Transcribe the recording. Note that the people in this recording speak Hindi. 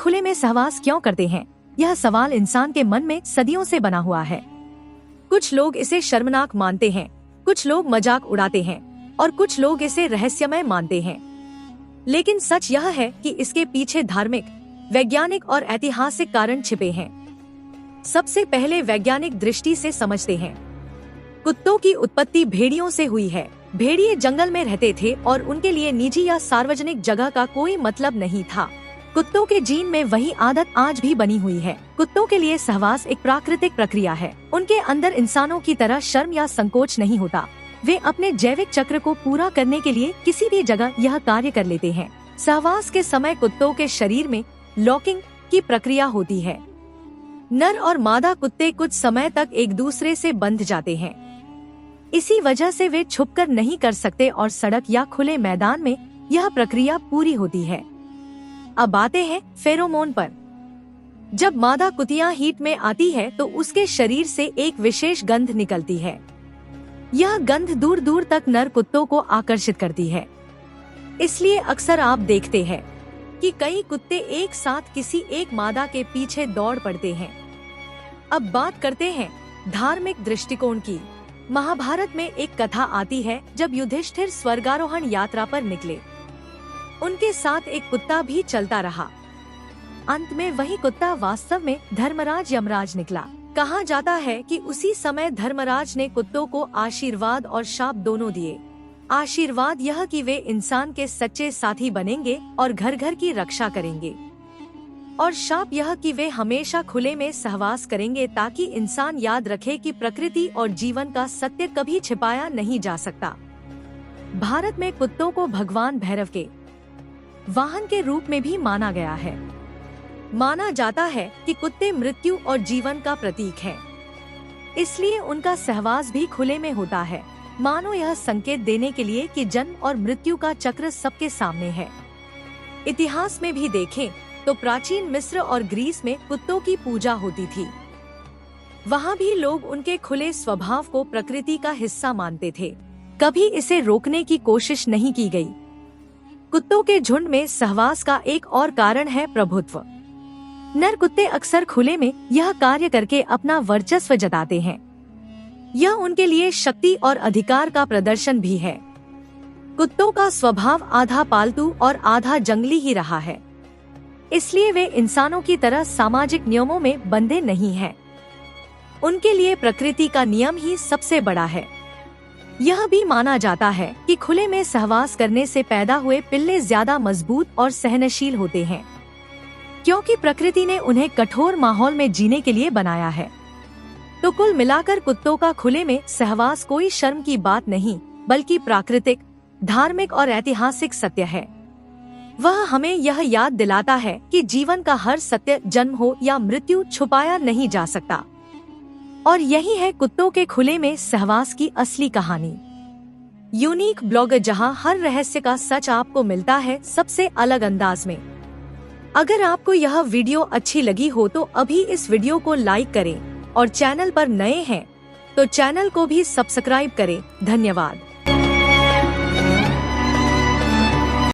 खुले में सहवास क्यों करते हैं? यह सवाल इंसान के मन में सदियों से बना हुआ है। कुछ लोग इसे शर्मनाक मानते हैं, कुछ लोग मजाक उड़ाते हैं और कुछ लोग इसे रहस्यमय मानते हैं। लेकिन सच यह है कि इसके पीछे धार्मिक, वैज्ञानिक और ऐतिहासिक कारण छिपे हैं। सबसे पहले वैज्ञानिक दृष्टि से समझते हैं। कुत्तों की उत्पत्ति भेड़ियों से हुई है। भेड़िए जंगल में रहते थे और उनके लिए निजी या सार्वजनिक जगह का कोई मतलब नहीं था। कुत्तों के जीन में वही आदत आज भी बनी हुई है। कुत्तों के लिए सहवास एक प्राकृतिक प्रक्रिया है। उनके अंदर इंसानों की तरह शर्म या संकोच नहीं होता। वे अपने जैविक चक्र को पूरा करने के लिए किसी भी जगह यह कार्य कर लेते हैं। सहवास के समय कुत्तों के शरीर में लॉकिंग की प्रक्रिया होती है। नर और मादा कुत्ते कुछ समय तक एक दूसरे से बंध जाते हैं। इसी वजह से वे छुपकर नहीं कर सकते और सड़क या खुले मैदान में यह प्रक्रिया पूरी होती है। अब आते हैं फेरोमोन पर। जब मादा कुतिया हीट में आती है तो उसके शरीर से एक विशेष गंध निकलती है। यह गंध दूर दूर तक नर कुत्तों को आकर्षित करती है। इसलिए अक्सर आप देखते हैं कि कई कुत्ते एक साथ किसी एक मादा के पीछे दौड़ पड़ते हैं। अब बात करते हैं धार्मिक दृष्टिकोण की। महाभारत में एक कथा आती है जब युधिष्ठिर स्वर्गारोहण यात्रा पर निकले। उनके साथ एक कुत्ता भी चलता रहा। अंत में वही कुत्ता वास्तव में धर्मराज यमराज निकला। कहा जाता है कि उसी समय धर्मराज ने कुत्तों को आशीर्वाद और शाप दोनों दिए। आशीर्वाद यह कि वे इंसान के सच्चे साथी बनेंगे और घर घर की रक्षा करेंगे, और शाप यह कि वे हमेशा खुले में सहवास करेंगे ताकि इंसान याद रखे कि प्रकृति और जीवन का सत्य कभी छिपाया नहीं जा सकता। भारत में कुत्तों को भगवान भैरव के वाहन के रूप में भी माना गया है। माना जाता है कि कुत्ते मृत्यु और जीवन का प्रतीक हैं। इसलिए उनका सहवास भी खुले में होता है, मानो यह संकेत देने के लिए कि जन्म और मृत्यु का चक्र सबके सामने है। इतिहास में भी देखें तो प्राचीन मिस्र और ग्रीस में कुत्तों की पूजा होती थी। वहाँ भी लोग उनके खुले स्वभाव को प्रकृति का हिस्सा मानते थे। कभी इसे रोकने की कोशिश नहीं की गई। कुत्तों के झुंड में सहवास का एक और कारण है प्रभुत्व। नर कुत्ते अक्सर खुले में यह कार्य करके अपना वर्चस्व जताते हैं। यह उनके लिए शक्ति और अधिकार का प्रदर्शन भी है। कुत्तों का स्वभाव आधा पालतू और आधा जंगली ही रहा है। इसलिए वे इंसानों की तरह सामाजिक नियमों में बंधे नहीं हैं। उनके लिए प्रकृति का नियम ही सबसे बड़ा है। यह भी माना जाता है कि खुले में सहवास करने से पैदा हुए पिल्ले ज्यादा मजबूत और सहनशील होते हैं, क्योंकि प्रकृति ने उन्हें कठोर माहौल में जीने के लिए बनाया है। तो कुल मिलाकर कुत्तों का खुले में सहवास कोई शर्म की बात नहीं, बल्कि प्राकृतिक, धार्मिक और ऐतिहासिक सत्य है। वह हमें यह याद दिलाता है कि जीवन का हर सत्य, जन्म हो या मृत्यु, छुपाया नहीं जा सकता। और यही है कुत्तों के खुले में सहवास की असली कहानी। यूनिक ब्लॉगर, जहां हर रहस्य का सच आपको मिलता है सबसे अलग अंदाज में। अगर आपको यह वीडियो अच्छी लगी हो तो अभी इस वीडियो को लाइक करें और चैनल पर नए हैं तो चैनल को भी सब्सक्राइब करें। धन्यवाद।